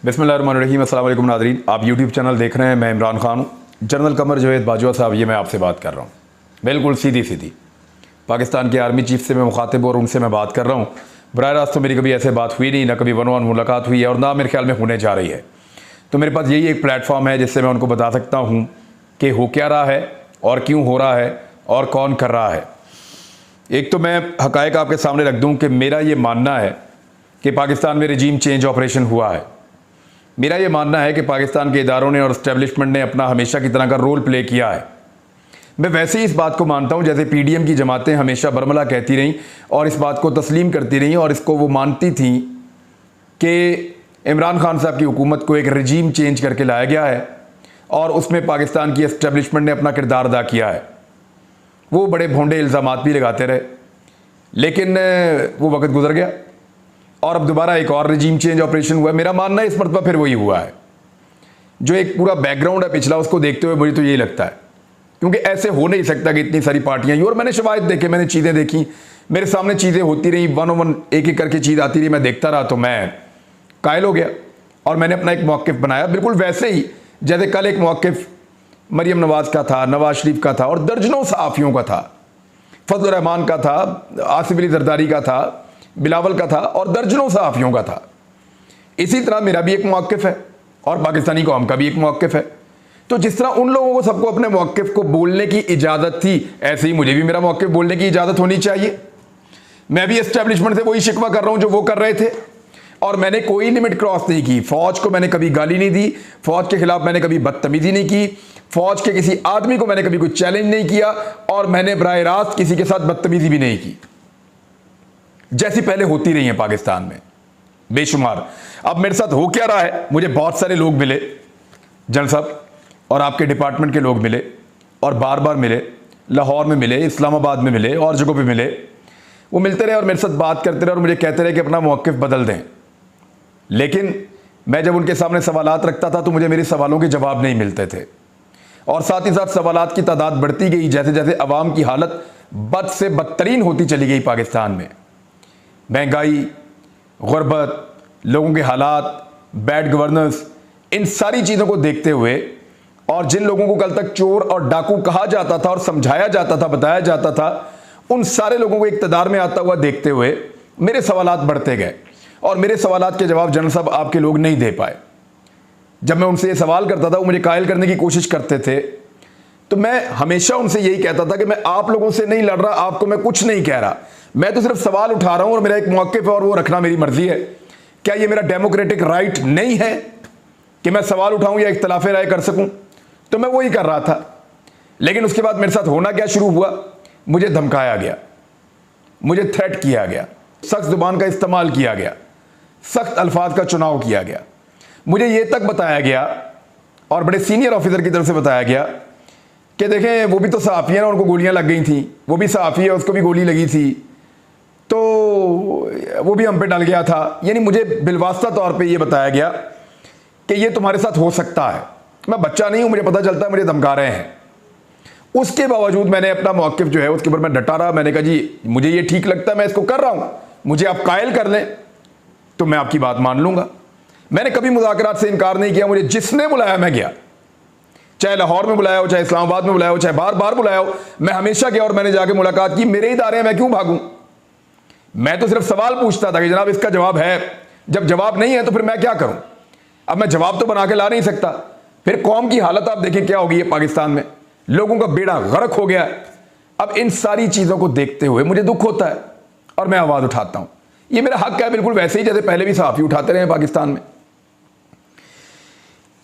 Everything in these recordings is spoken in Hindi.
बिस्मिल्लाहिर्रहमानिर्रहीम। अस्सलाम वालेकुम नाज़रीन, आप यूट्यूब चैनल देख रहे हैं। मैं इमरान खान हूँ। जनरल कमर जावेद बाजवा साहब, ये मैं आपसे बात कर रहा हूँ बिल्कुल सीधी सीधी। पाकिस्तान के आर्मी चीफ से मैं मुखातिब और उनसे मैं बात कर रहा हूँ। बराह रास्त तो मेरी कभी ऐसे बात हुई नहीं, ना कभी वन ऑन मुलाकात हुई है और ना मेरे ख्याल में होने जा रही है। तो मेरे पास यही एक प्लेटफॉर्म है जिससे मैं उनको बता सकता हूँ कि हो क्या रहा है और क्यों हो रहा है और कौन कर रहा है। एक तो मैं हक़ाइक़ आपके सामने रख दूँ कि मेरा ये मानना है कि पाकिस्तान में रजीम चेंज ऑपरेशन हुआ है। मेरा ये मानना है कि पाकिस्तान के इदारों ने और इस्टेब्लिशमेंट ने अपना हमेशा की तरह का रोल प्ले किया है। मैं वैसे ही इस बात को मानता हूँ जैसे पीडीएम की जमातें हमेशा बरमला कहती रहीं और इस बात को तस्लीम करती रहीं और इसको वो मानती थीं कि इमरान खान साहब की हुकूमत को एक रजीम चेंज करके लाया गया है और उसमें पाकिस्तान की इस्टेब्लिशमेंट ने अपना किरदार अदा किया है। वो बड़े भोंडे इल्ज़ामात भी लगाते रहे, लेकिन वो वक्त गुजर गया और अब दोबारा एक और रजीम चेंज ऑपरेशन हुआ है। मेरा मानना है इस मरतबा फिर वही हुआ है। जो एक पूरा बैकग्राउंड है पिछला, उसको देखते हुए मुझे तो यही लगता है, क्योंकि ऐसे हो नहीं सकता कि इतनी सारी पार्टियां ही। और मैंने शवाहिद देखे, मैंने चीज़ें देखी, मेरे सामने चीज़ें होती रही, वन ओ वन एक एक करके चीज़ आती रही, मैं देखता रहा तो मैं कायल हो गया और मैंने अपना एक मौक़िफ़ बनाया बिल्कुल वैसे ही जैसे कल एक मौक़िफ़ मरीम नवाज़ का था, नवाज शरीफ का था और दर्जनों सहाफ़ियों का था, फजल रहमान का था, आसिफ अली जरदारी का था, बिलावल का था और दर्जनों सहाफ़ियों का था। इसी तरह मेरा भी एक मौक़िफ़ है और पाकिस्तानी कौम का भी एक मौक़िफ़ है। तो जिस तरह उन लोगों को सबको अपने मौक़िफ़ को बोलने की इजाज़त थी, ऐसे ही मुझे भी मेरा मौक़िफ़ बोलने की इजाज़त होनी चाहिए। मैं भी एस्टेब्लिशमेंट से वही शिकवा कर रहा हूँ जो वो कर रहे थे और मैंने कोई लिमिट क्रॉस नहीं की। फ़ौज को मैंने कभी गाली नहीं दी, फ़ौज के ख़िलाफ़ मैंने कभी बदतमीज़ी नहीं की, फ़ौज के किसी आदमी को मैंने कभी कोई चैलेंज नहीं किया और मैंने बराह रास्त किसी के साथ बदतमीज़ी भी नहीं की, जैसी पहले होती रही है पाकिस्तान में बेशुमार। अब मेरे साथ हो क्या रहा है, मुझे बहुत सारे लोग मिले, जनरल साहब और आपके डिपार्टमेंट के लोग मिले और बार बार मिले, लाहौर में मिले, इस्लामाबाद में मिले और जगहों पे मिले। वो मिलते रहे और मेरे साथ बात करते रहे और मुझे कहते रहे कि अपना मौक़िफ़ बदल दें। लेकिन मैं जब उनके सामने सवालात रखता था तो मुझे मेरे सवालों के जवाब नहीं मिलते थे और साथ ही साथ सवालात की तादाद बढ़ती गई जैसे जैसे अवाम की हालत बद से बदतरीन होती चली गई पाकिस्तान में। महंगाई, गुर्बत, लोगों के हालात, बैड गवर्नेंस, इन सारी चीज़ों को देखते हुए और जिन लोगों को कल तक चोर और डाकू कहा जाता था और समझाया जाता था, बताया जाता था, उन सारे लोगों को इक़्तिदार में आता हुआ देखते हुए मेरे सवालात बढ़ते गए और मेरे सवालात के जवाब जनरल साहब आपके लोग नहीं दे पाए। जब मैं उनसे ये सवाल करता था वो मुझे कायल करने की कोशिश करते थे, तो मैं हमेशा उनसे यही कहता था कि मैं आप लोगों से नहीं लड़ रहा, आपको मैं कुछ नहीं कह रहा, मैं तो सिर्फ सवाल उठा रहा हूं और मेरा एक मौक़िफ़ है और वो रखना मेरी मर्जी है। क्या ये मेरा डेमोक्रेटिक राइट नहीं है कि मैं सवाल उठाऊं या इख्तिलाफ राय कर सकूं? तो मैं वही कर रहा था। लेकिन उसके बाद मेरे साथ होना क्या शुरू हुआ, मुझे धमकाया गया, मुझे थ्रेट किया गया, सख्त जुबान का इस्तेमाल किया गया, सख्त अल्फाज का चुनाव किया गया। मुझे ये तक बताया गया और बड़े सीनियर ऑफिसर की तरफ से बताया गया कि देखें वो भी तो सहाफ़ी है ना, उनको गोलियां लग गई थी, वो भी सहाफ़ी है, उसको भी गोली लगी थी, तो वो भी हम पे डल गया था। यानी मुझे बिलवास्ता तौर पे ये बताया गया कि ये तुम्हारे साथ हो सकता है। मैं बच्चा नहीं हूं, मुझे पता चलता है मुझे धमका रहे हैं। उसके बावजूद मैंने अपना मौक़िफ़ जो है उसके ऊपर मैं डटा रहा। मैंने कहा जी मुझे ये ठीक लगता है, मैं इसको कर रहा हूं, मुझे आप कायल कर लें तो मैं आपकी बात मान लूंगा। मैंने कभी मुज़ाकरात से इनकार नहीं किया। मुझे जिसने बुलाया मैं गया, चाहे लाहौर में बुलाया हो, चाहे इस्लामाबाद में बुलाया हो, चाहे बार बार बुलाया हो, मैं हमेशा गया और मैंने जाके मुलाकात की। मेरे इदारे हैं, मैं क्यों भागूं? मैं तो सिर्फ सवाल पूछता था कि जनाब इसका जवाब है। जब जवाब नहीं है तो फिर मैं क्या करूं? अब मैं जवाब तो बना के ला नहीं सकता। फिर कौम की हालत आप देखें क्या होगी। पाकिस्तान में लोगों का बेड़ा गर्क हो गया। अब इन सारी चीजों को देखते हुए मुझे दुख होता है और मैं आवाज उठाता हूं। ये मेरा हक है, बिल्कुल वैसे ही जैसे पहले भी सहाफ़ी उठाते रहे पाकिस्तान में।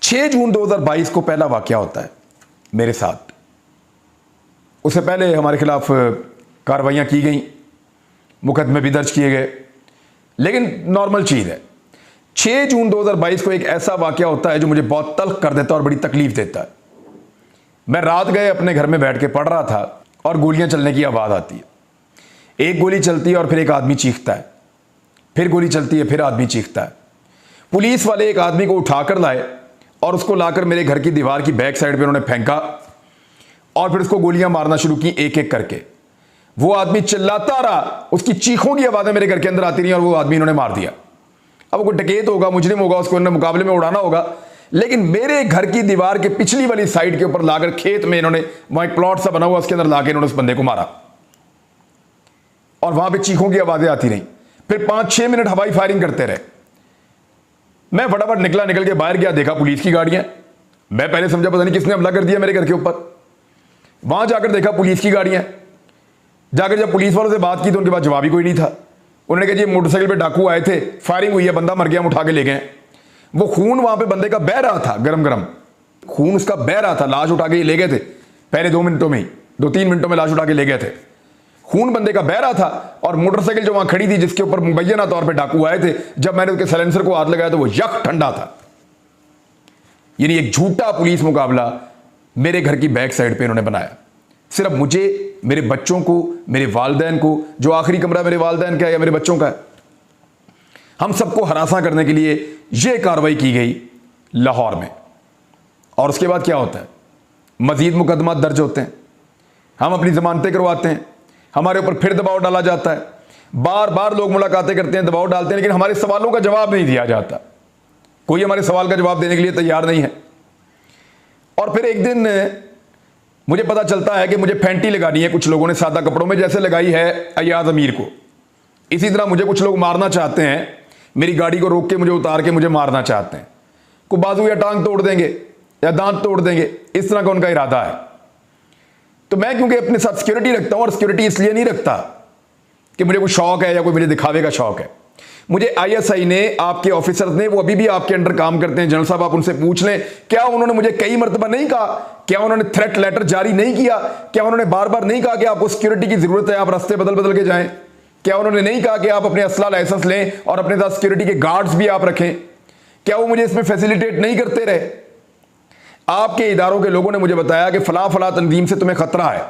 6 जून 2022 को पहला वाकया होता है मेरे साथ। उससे पहले हमारे खिलाफ कार्रवाइयां की गई, मुकदमे भी दर्ज किए गए, लेकिन नॉर्मल चीज़ है। 6 जून 2022 को एक ऐसा वाकया होता है जो मुझे बहुत तल्ख कर देता है और बड़ी तकलीफ देता है। मैं रात गए अपने घर में बैठ के पढ़ रहा था और गोलियां चलने की आवाज़ आती है। एक गोली चलती है और फिर एक आदमी चीखता है, फिर गोली चलती है, फिर आदमी चीखता है। पुलिस वाले एक आदमी को उठाकर लाए और उसको लाकर मेरे घर की दीवार की बैक साइड पे उन्होंने फेंका और फिर उसको गोलियां मारना शुरू की एक एक करके। वो आदमी चिल्लाता रहा, उसकी चीखों की आवाज़ें मेरे घर के अंदर आती रही और वो आदमी इन्होंने मार दिया। अब कोई डकैत होगा, मुजरिम होगा, उसको उन्होंने मुकाबले में उड़ाना होगा। लेकिन मेरे घर की दीवार के पिछली वाली साइड के ऊपर लाकर खेत में इन्होंने, वहां एक प्लॉट सा बना हुआ, उसके अंदर लाकर इन्होंने उस बंदे को मारा और वहां पे चीखों की आवाजें आती रही। फिर 5-6 मिनट हवाई फायरिंग करते रहे। मैं फटाफट निकल के बाहर गया, देखा पुलिस की गाड़ियां। मैं पहले समझा पता नहीं किसने हमला कर दिया मेरे घर के ऊपर। वहां जाकर देखा पुलिस की गाड़ियां। जाकर जब पुलिस वालों से बात की तो उनके पास जवाब ही कोई नहीं था। उन्होंने कहा जी मोटरसाइकिल पे डाकू आए थे, फायरिंग हुई है, बंदा मर गया, हम उठा के ले गए। वो खून वहां पे बंदे का बह रहा था, गरम गरम खून उसका बह रहा था। लाश उठा के ले गए थे पहले 2 मिनटों में ही, 2-3 मिनटों में लाश उठा के ले गए थे। खून बंदे का बह रहा था और मोटरसाइकिल जो वहां खड़ी थी जिसके ऊपर मुबैना तौर पे डाकू आए थे, जब मैंने उसके साइलेंसर को हाथ लगाया तो वो यक ठंडा था। यानी एक झूठा पुलिस मुकाबला मेरे घर की बैक साइड पे इन्होंने बनाया। सिर्फ मुझे, मेरे बच्चों को, मेरे वालिदैन को, जो आखिरी कमरा मेरे वालिदैन का है या मेरे बच्चों का है, हम सबको हरासा करने के लिए यह कार्रवाई की गई लाहौर में। और उसके बाद क्या होता है, मजीद मुकदमा दर्ज होते हैं, हम अपनी जमानतें करवाते हैं, हमारे ऊपर फिर दबाव डाला जाता है। बार बार लोग मुलाकातें करते हैं, दबाव डालते हैं, लेकिन हमारे सवालों का जवाब नहीं दिया जाता। कोई हमारे सवाल का जवाब देने के लिए तैयार नहीं है। और फिर एक दिन मुझे पता चलता है कि मुझे फैंटी लगानी है कुछ लोगों ने सादा कपड़ों में, जैसे लगाई है अयाज अमीर को। इसी तरह मुझे कुछ लोग मारना चाहते हैं, मेरी गाड़ी को रोक के मुझे उतार के मुझे मारना चाहते हैं। को बाजू या टांग तोड़ देंगे या दांत तोड़ देंगे, इस तरह का उनका इरादा है। तो मैं क्योंकि अपने साथ सिक्योरिटी रखता हूं, और सिक्योरिटी इसलिए नहीं रखता कि मुझे कोई शौक है या कोई मुझे दिखावे का शौक है। मुझे आईएसआई ने, आपके ऑफिसर्स ने, वो अभी भी आपके अंडर काम करते हैं, जनरल साहब आप उनसे पूछ लें, क्या उन्होंने मुझे कई मरतबा नहीं कहा, क्या उन्होंने थ्रेट लेटर जारी नहीं किया, क्या उन्होंने बार बार नहीं कहा कि आपको सिक्योरिटी की जरूरत है, आप रास्ते बदल बदल के जाएं, क्या उन्होंने नहीं कहा कि आप अपने असला लाइसेंस लें और अपने साथ सिक्योरिटी के गार्ड्स भी आप रखें, क्या वो मुझे इसमें फैसिलिटेट नहीं करते रहे? आपके इदारों के लोगों ने मुझे बताया कि फला फला तंजीम से तुम्हें खतरा है,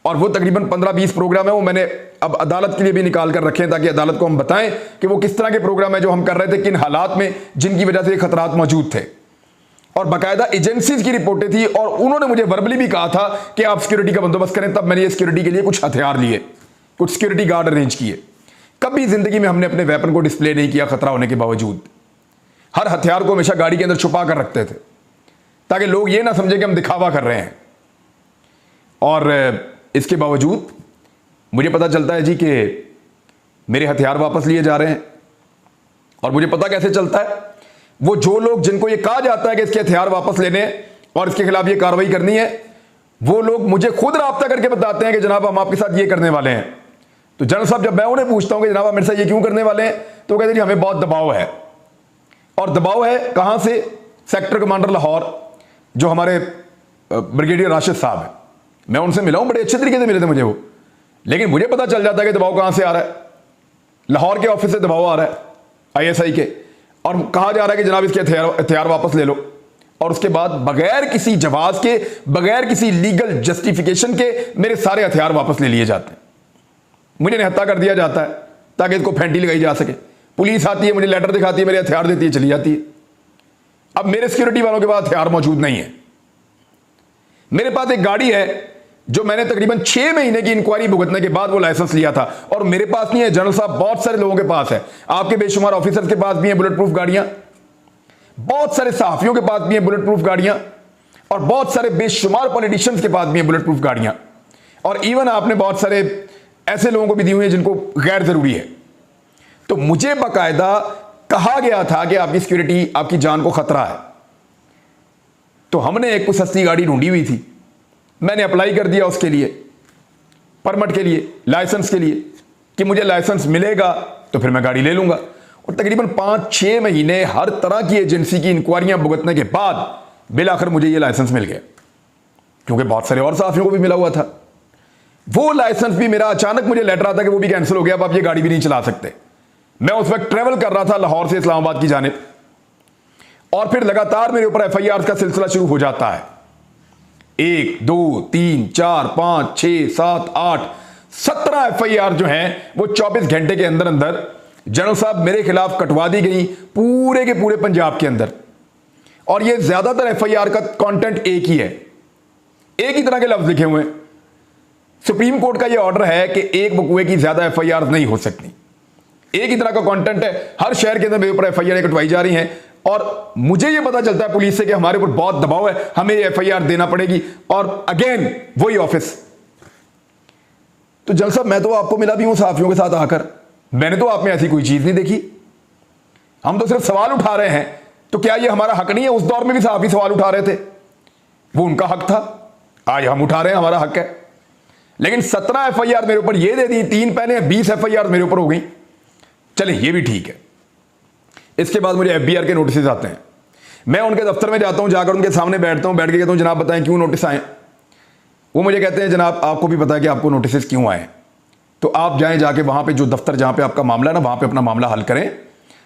और वो तकरीबन 15-20 प्रोग्राम है, वो मैंने अब अदालत के लिए भी निकाल कर रखे हैं ताकि अदालत को हम बताएं कि वो किस तरह के प्रोग्राम है जो हम कर रहे थे, किन हालात में, जिनकी वजह से ये खतरात मौजूद थे। और बाकायदा एजेंसीज की रिपोर्टें थी, और उन्होंने मुझे वर्बली भी कहा था कि आप सिक्योरिटी का बंदोबस्त करें। तब मैंने ये सिक्योरिटी के लिए कुछ हथियार लिए, कुछ सिक्योरिटी गार्ड अरेंज किए। कभी जिंदगी में हमने अपने वेपन को डिस्प्ले नहीं किया खतरा होने के बावजूद। हर हथियार को हमेशा गाड़ी के अंदर छुपा कर रखते थे ताकि लोग ये ना समझे कि हम दिखावा कर रहे हैं। और इसके बावजूद मुझे पता चलता है जी कि मेरे हथियार वापस लिए जा रहे हैं। और मुझे पता कैसे चलता है, वो जो लोग जिनको ये कहा जाता है कि इसके हथियार वापस लेने और इसके खिलाफ ये कार्रवाई करनी है, वो लोग मुझे खुद राब्ता करके बताते हैं कि जनाब हम आपके साथ ये करने वाले हैं। तो जनरल साहब जब मैं उन्हें पूछता हूं कि जनाब मेरे साथ ये क्यों करने वाले हैं, तो कहते हैं हमें बहुत दबाव है। और दबाव है कहां से? सेक्टर कमांडर लाहौर जो हमारे ब्रिगेडियर राशिद साहब है, मैं उनसे मिला हूं, बड़े अच्छे तरीके से मिले थे मुझे वो। लेकिन मुझे पता चल जाता है कि दबाव कहां से आ रहा है। लाहौर के ऑफिस से दबाव आ रहा है आईएसआई के, और कहा जा रहा है कि जनाब इसके हथियार वापस ले लो। और उसके बाद बगैर किसी जवाब के, बगैर किसी लीगल जस्टिफिकेशन के मेरे सारे हथियार वापस ले लिए जाते हैं। मुझे निहत्था कर दिया जाता है ताकि इसको फैंटी लगाई जा सके। पुलिस आती है, मुझे लेटर दिखाती है, मेरे हथियार देती है, चली जाती है। अब मेरे सिक्योरिटी वालों के पास हथियार मौजूद नहीं है। मेरे पास एक गाड़ी है जो मैंने तकरीबन 6 महीने की इंक्वायरी भुगतने के बाद वो लाइसेंस लिया था, और मेरे पास नहीं है जनरल साहब, बहुत सारे लोगों के पास है। आपके बेशुमार ऑफिसर्स के पास भी है बुलेट प्रूफ गाड़ियां, बहुत सारे सहाफियों के पास भी है बुलेट प्रूफ गाड़ियां, और बहुत सारे बेशुमार पॉलिटिशियंस के पास भी है बुलेट प्रूफ गाड़ियां। और इवन आपने बहुत सारे ऐसे लोगों को भी दी हुई है जिनको गैर जरूरी है। तो मुझे बाकायदा कहा गया था कि आपकी सिक्योरिटी, आपकी जान को खतरा है। तो हमने एक कुछ सस्ती गाड़ी ढूंढी हुई थी, मैंने अप्लाई कर दिया उसके लिए, परमिट के लिए, लाइसेंस के लिए, कि मुझे लाइसेंस मिलेगा तो फिर मैं गाड़ी ले लूंगा। और तकरीबन 5-6 महीने हर तरह की एजेंसी की इंक्वायरियां भुगतने के बाद बिलाखिर मुझे ये लाइसेंस मिल गया, क्योंकि बहुत सारे और साथियों को भी मिला हुआ था। वो लाइसेंस भी मेरा अचानक मुझे लेटर आता कि वो भी कैंसिल हो गया, अब आप ये गाड़ी भी नहीं चला सकते। मैं उस वक्त ट्रेवल कर रहा था लाहौर से इस्लामाबाद की जानिब, और फिर लगातार मेरे ऊपर एफआईआर का सिलसिला शुरू हो जाता है। 1, 2, 3, 4, 5, 6, 7, 8, 17 एफआईआर जो हैं वो 24 घंटे के अंदर अंदर जनरल साहब मेरे खिलाफ कटवा दी गई पूरे के पूरे पंजाब के अंदर। और ये ज्यादातर एफआईआर का कंटेंट एक ही है, एक ही तरह के लफ्ज लिखे हुए हैं। सुप्रीम कोर्ट का यह ऑर्डर है कि एक बकुए की ज्यादा एफआईआर नहीं हो सकती, एक ही तरह का कंटेंट है, हर शहर के अंदर मेरे ऊपर एफआईआर कटवाई जा रही हैं और मुझे ये पता चलता है पुलिस से कि हमारे ऊपर बहुत दबाव है, हमें एफआईआर देना पड़ेगी और अगेन वही ऑफिस। तो जल साहब मैं तो आपको मिला भी हूं सहाफियों के साथ आकर, मैंने तो आप में ऐसी कोई चीज नहीं देखी, हम तो सिर्फ सवाल उठा रहे हैं। तो क्या ये हमारा हक नहीं है? उस दौर में भी सहाफी सवाल उठा रहे थे, वो उनका हक था, आज हम उठा रहे हैं, हमारा हक है। लेकिन 17 एफआईआर मेरे ऊपर ये दे दी, 3 पहले 20 एफआईआर मेरे ऊपर हो गई। चले ये भी ठीक है। इसके बाद मुझे एफबीआर के नोटिस आते हैं, मैं उनके दफ्तर में जाता हूं, जाकर उनके सामने बैठता हूं, बैठ के कहता हूं जनाब बताएं क्यों नोटिस आए। वो मुझे कहते हैं जनाब आपको भी पता है कि आपको नोटिस क्यों आए, तो आप जाएं जाके वहां पे जो दफ्तर जहां पे आपका मामला है ना, वहां पे अपना मामला हल करें,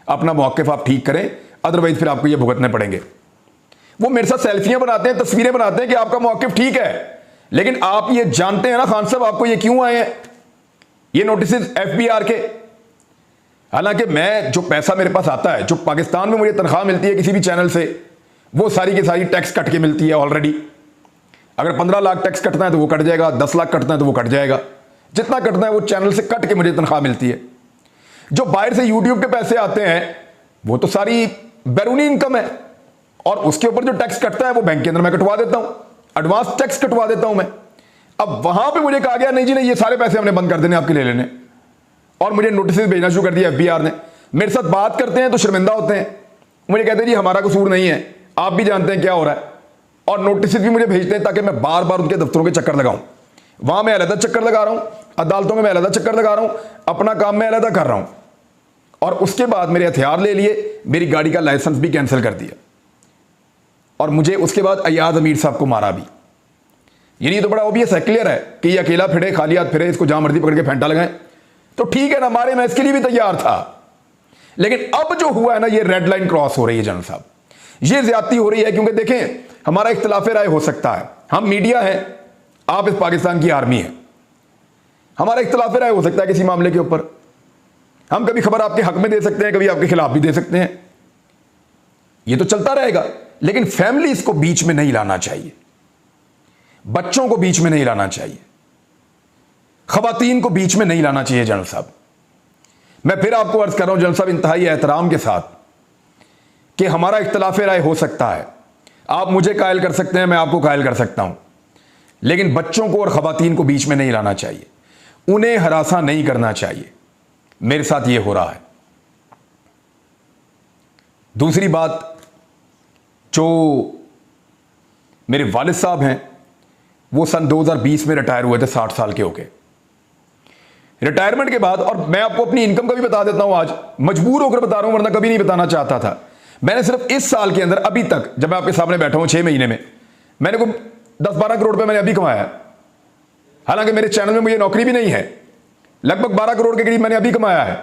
अपना मौक़िफ़ आप ठीक करें, अदरवाइज फिर आपको ये भुगतने पड़ेंगे। वो मेरे साथ सेल्फियां बनाते हैं, तस्वीरें बनाते हैं कि आपका मौक़िफ़ ठीक है, लेकिन आप ये जानते हैं ना खान साहब आपको ये क्यों आए हैं ये नोटिस एफबीआर के। हालांकि मैं जो पैसा मेरे पास आता है, जो पाकिस्तान में मुझे तनख्वाह मिलती है किसी भी चैनल से, वो सारी की सारी टैक्स कट के मिलती है ऑलरेडी। अगर 15 लाख टैक्स कटना है तो वो कट जाएगा, 10 लाख कटना है तो वो कट जाएगा, जितना कटना है वो चैनल से कट के मुझे तनख्वाह मिलती है। जो बाहर से यूट्यूब के पैसे आते हैं वो तो सारी बैरूनी इनकम है, और उसके ऊपर जो टैक्स कटता है वो बैंक के अंदर मैं कटवा देता हूं, एडवांस टैक्स कटवा देता हूं मैं। अब वहां पे मुझे कहा गया नहीं जी नहीं, ये सारे पैसे हमने बंद कर देने आपके ले लेने, और मुझे नोटिस भेजना शुरू कर दिया एफबीआर ने। मेरे साथ बात करते हैं तो शर्मिंदा होते हैं, मुझे कहते हैं जी हमारा कसूर नहीं है, आप भी जानते हैं क्या हो रहा है, और नोटिस भी मुझे भेजते हैं ताकि मैं बार बार उनके दफ्तरों के चक्कर लगाऊं। वहां मैं अलग चक्कर लगा रहा हूं, अदालतों में मैं अलग चक्कर लगा रहा हूं, अपना काम मैं अलग कर रहा हूं, और उसके बाद मेरे हथियार ले लिए, मेरी गाड़ी का लाइसेंस भी कैंसिल कर दिया, और मुझे उसके बाद अयाज अमीर साहब को मारा भी। ये तो बड़ा ऑब्वियस है, क्लियर है कि ये अकेला फिरे, खाली हाथ फिरे, इसको जहां मर्जी पकड़ के फेंटा लगाएं, तो ठीक है ना, मारे, मैं इसके लिए भी तैयार था। लेकिन अब जो हुआ है ना, ये रेड लाइन क्रॉस हो रही है जनरल साहब, ये ज्यादती हो रही है। क्योंकि देखें हमारा इख्तिलाफ राय हो सकता है, हम मीडिया है, आप इस पाकिस्तान की आर्मी है, हमारा इख्तिलाफ राय हो सकता है किसी मामले के ऊपर, हम कभी खबर आपके हक में दे सकते हैं, कभी आपके खिलाफ भी दे सकते हैं, ये तो चलता रहेगा। लेकिन फैमिलीज को बीच में नहीं लाना चाहिए, बच्चों को बीच में नहीं लाना चाहिए, खवातीन को बीच में नहीं लाना चाहिए। जनरल साहब मैं फिर आपको अर्ज कर रहा हूं जनरल साहब इंतहाई एहतराम के साथ कि हमारा इख्तिलाफ राय हो सकता है, आप मुझे कायल कर सकते हैं, मैं आपको कायल कर सकता हूं, लेकिन बच्चों को और खवातीन को बीच में नहीं लाना चाहिए, उन्हें हरासा नहीं करना चाहिए। मेरे साथ यह हो रहा है। दूसरी बात, जो मेरे वालिद साहब हैं वो सन 2020 में रिटायर हुए थे 60 साल के होके। रिटायरमेंट के बाद, और मैं आपको अपनी इनकम का भी बता देता हूं, आज मजबूर होकर बता रहा हूं, वरना कभी नहीं बताना चाहता था। मैंने सिर्फ इस साल के अंदर अभी तक, जब मैं आपके सामने बैठा हूं 6 महीने में, मैंने को 10-12 करोड़ रुपए मैंने अभी कमाया। हालांकि मेरे चैनल में मुझे नौकरी भी नहीं है, लगभग 12 करोड़ के करीब मैंने अभी कमाया है,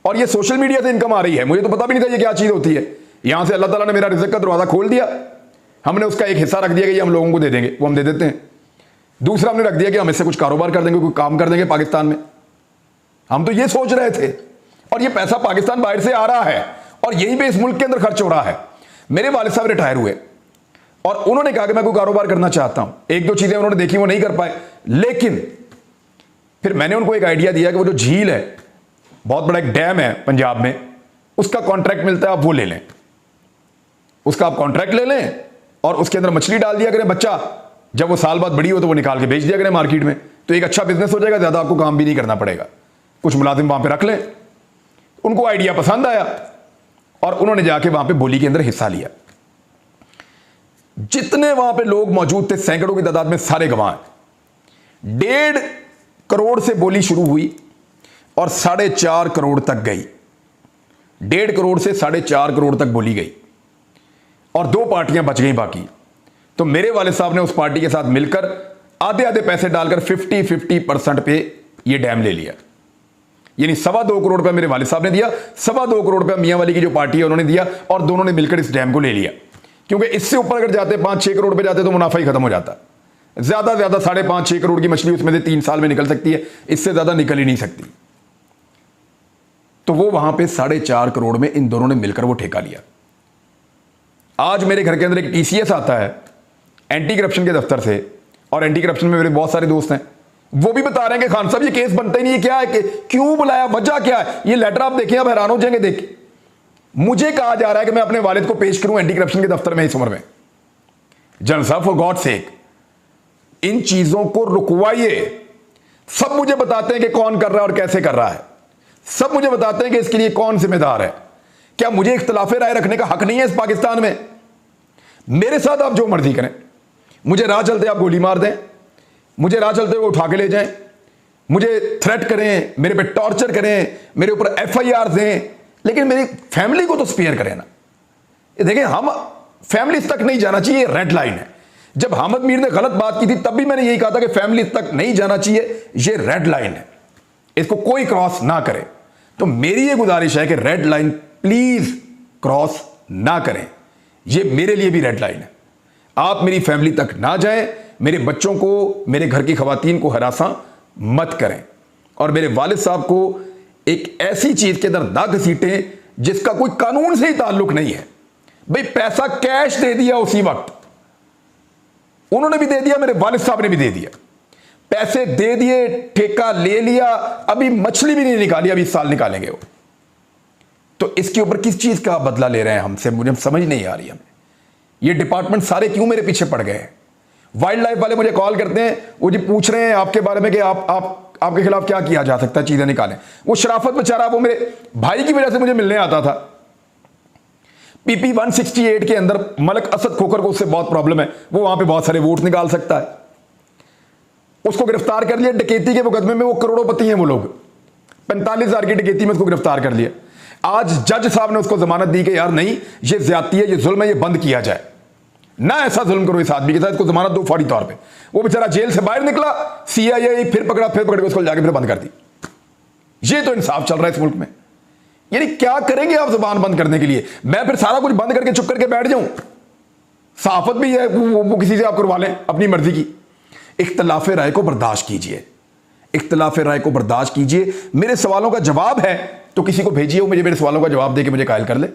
और ये सोशल मीडिया से इनकम आ रही है। मुझे तो पता भी नहीं था ये क्या चीज होती है। यहां से अल्लाह ताला ने मेरा रिज़्क़ का दरवाजा खोल दिया, हमने उसका एक हिस्सा रख दिया कि ये हम लोगों को दे देंगे, वो हम दे देते हैं। दूसरा हमने रख दिया कि हम इससे कुछ कारोबार कर देंगे, कोई काम कर देंगे पाकिस्तान में। हम तो ये सोच रहे थे, और ये पैसा पाकिस्तान बाहर से आ रहा है और यहीं पे इस मुल्क के अंदर खर्च हो रहा है। मेरे वालिद साहब रिटायर हुए और उन्होंने कहा कि मैं कोई कारोबार करना चाहता हूं। एक दो चीजें उन्होंने देखी, वो नहीं कर पाए, लेकिन फिर मैंने उनको एक आइडिया दिया कि वो जो झील है, बहुत बड़ा एक डैम है पंजाब में, उसका कॉन्ट्रैक्ट मिलता है, आप वो ले लें, उसका आप कॉन्ट्रैक्ट ले लें और उसके अंदर मछली डाल दिया करें, बच्चा जब वो साल बाद बड़ी हो तो वो निकाल के बेच दिया करें मार्केट में, तो एक अच्छा बिजनेस हो जाएगा, ज्यादा आपको काम भी नहीं करना पड़ेगा, कुछ मुलाजिम वहां पे रख लें। उनको आइडिया पसंद आया और उन्होंने जाके वहां पे बोली के अंदर हिस्सा लिया। जितने वहां पे लोग मौजूद थे, सैकड़ों की तादाद में, सारे गवाह हैं। 1.5 करोड़ से बोली शुरू हुई और 4.5 करोड़ तक गई। 1.5 करोड़ से 4.5 करोड़ तक बोली गई और 2 पार्टियां बच गई बाकी। तो मेरे वाले साहब ने उस पार्टी के साथ मिलकर आधे आधे पैसे डालकर 50-50% पे ये डैम ले लिया। यानी 2.25 करोड़ रुपया मेरे वालिद साहब ने दिया, 2.25 करोड़ रुपया मियां वाली की जो पार्टी है उन्होंने दिया, और दोनों ने मिलकर इस डैम को ले लिया। क्योंकि इससे ऊपर अगर जाते 5-6 करोड़ पे जाते तो मुनाफा ही खत्म हो जाता। ज्यादा से ज्यादा 5.5-6 करोड़ की मछली उसमें से 3 साल में निकल सकती है, इससे ज्यादा निकल ही नहीं सकती। तो वो वहां पे 4.5 करोड़ में इन दोनों ने मिलकर वो ठेका लिया। आज मेरे घर के अंदर एक TCS आता है एंटी करप्शन के दफ्तर से, और एंटी करप्शन में मेरे बहुत सारे दोस्त हैं। वो भी बता रहे हैं कि खान साहब ये केस बनता ही नहीं है, क्या है कि क्यों बुलाया, वजह क्या है। ये लेटर आप देखिए, आप हैरान हो जाएंगे देख के। मुझे कहा जा रहा है कि मैं अपने वालिद को पेश करूं एंटी करप्शन के दफ्तर में इस उम्र में। जनरल साहब फॉर गॉड सेक इन चीजों को रुकवाइए। सब मुझे बताते हैं कि कौन कर रहा है और कैसे कर रहा है, सब मुझे बताते हैं कि इसके लिए कौन जिम्मेदार है। क्या मुझे इख्तिलाफ राय रखने का हक नहीं है इस पाकिस्तान में? मेरे साथ आप जो मर्जी करें, मुझे राह चलते आप गोली मार दें, मुझे राह चलते हुए उठा के ले जाएं, मुझे थ्रेट करें, मेरे पे टॉर्चर करें, मेरे ऊपर FIR दें, लेकिन मेरी फैमिली को तो स्पेयर करें ना। ये देखें, हम फैमिली तक नहीं जाना चाहिए, रेड लाइन है। जब हामिद मीर ने गलत बात की थी तब भी मैंने यही कहा था कि फैमिली तक नहीं जाना चाहिए, ये रेड लाइन है, इसको कोई क्रॉस ना करे। तो मेरी ये गुजारिश है कि रेड लाइन प्लीज क्रॉस ना करें, ये मेरे लिए भी रेड लाइन है। आप मेरी फैमिली तक ना जाएं, मेरे बच्चों को, मेरे घर की खवातीन को हरासा मत करें, और मेरे वालिद साहब को एक ऐसी चीज के अंदर ना घसीटें जिसका कोई कानून से ही ताल्लुक नहीं है। भाई पैसा कैश दे दिया उसी वक्त, उन्होंने भी दे दिया, मेरे वालिद साहब ने भी दे दिया, पैसे दे दिए, ठेका ले लिया, अभी मछली भी नहीं निकाली, अभी इस साल निकालेंगे वो। तो इसके ऊपर किस चीज का बदला ले रहे हैं हमसे, मुझे समझ नहीं आ रही हमें। ये डिपार्टमेंट सारे क्यों मेरे पीछे पड़ गए हैं? वाइल्ड लाइफ वाले मुझे कॉल करते हैं, वो जी पूछ रहे हैं आपके बारे में कि आपके खिलाफ क्या किया जा सकता है, चीजें निकालें। वो शराफत बेचारा, वो मेरे भाई की वजह से मुझे मिलने आता था। PP 168 के अंदर मलक असद खोखर को उससे बहुत प्रॉब्लम है, वो वहां पे बहुत सारे वोट निकाल सकता है। उसको गिरफ्तार कर लिया डकैती के मुकदमे में, वो करोड़ोंपति हैं वो लोग, 45,000 की डकैती में उसको गिरफ्तार कर लिया। आज जज साहब ने उसको जमानत दी कि यार नहीं, ये ज्यादती है, ये जुल्म है, ये बंद किया जाए ना, ऐसा जुल्म करो इस आदमी के साथ, इसको जमानत दो फौरी तौर पे। वो बेचारा जेल से बाहर निकला, CIA फिर पकड़ के उसको जाके फिर बंद कर दी। ये तो इंसाफ चल रहा है इस मुल्क में। यानी क्या करेंगे आप जुबान बंद करने के लिए? मैं फिर सारा कुछ बंद करके चुप करके बैठ जाऊं? सहाफत भी है, वो किसी से आप करवा लें अपनी मर्जी की। इख्तिलाफ राय को बर्दाश्त कीजिए, इख्तिलाफ राय को बर्दाश्त कीजिए। मेरे सवालों का जवाब है तो किसी को भेजिए, वो मुझे मेरे सवालों का जवाब दे के मुझे कायल कर ले,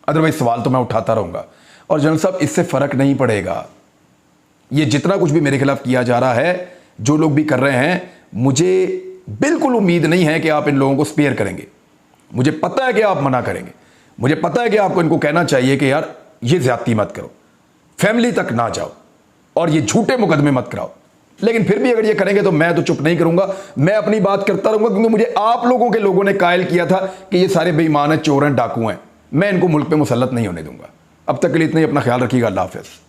अदरवाइज सवाल तो मैं उठाता रहूंगा। और जनरल साहब इससे फर्क नहीं पड़ेगा, ये जितना कुछ भी मेरे खिलाफ किया जा रहा है, जो लोग भी कर रहे हैं, मुझे बिल्कुल उम्मीद नहीं है कि आप इन लोगों को स्पेयर करेंगे। मुझे पता है कि आप मना करेंगे, मुझे पता है कि आपको इनको कहना चाहिए कि यार ये ज्यादती मत करो, फैमिली तक ना जाओ और ये झूठे मुकदमे मत कराओ। लेकिन फिर भी अगर ये करेंगे तो मैं तो चुप नहीं करूंगा, मैं अपनी बात करता रहूंगा, क्योंकि मुझे आप लोगों ने कायल किया था कि ये सारे बेईमान हैं, चोर हैं, डाकू हैं। मैं इनको मुल्क पे मुसल्लत नहीं होने दूंगा। अब तक के लिए इतना ही, अपना ख्याल रखिएगा। अल्लाह हाफ़िज़।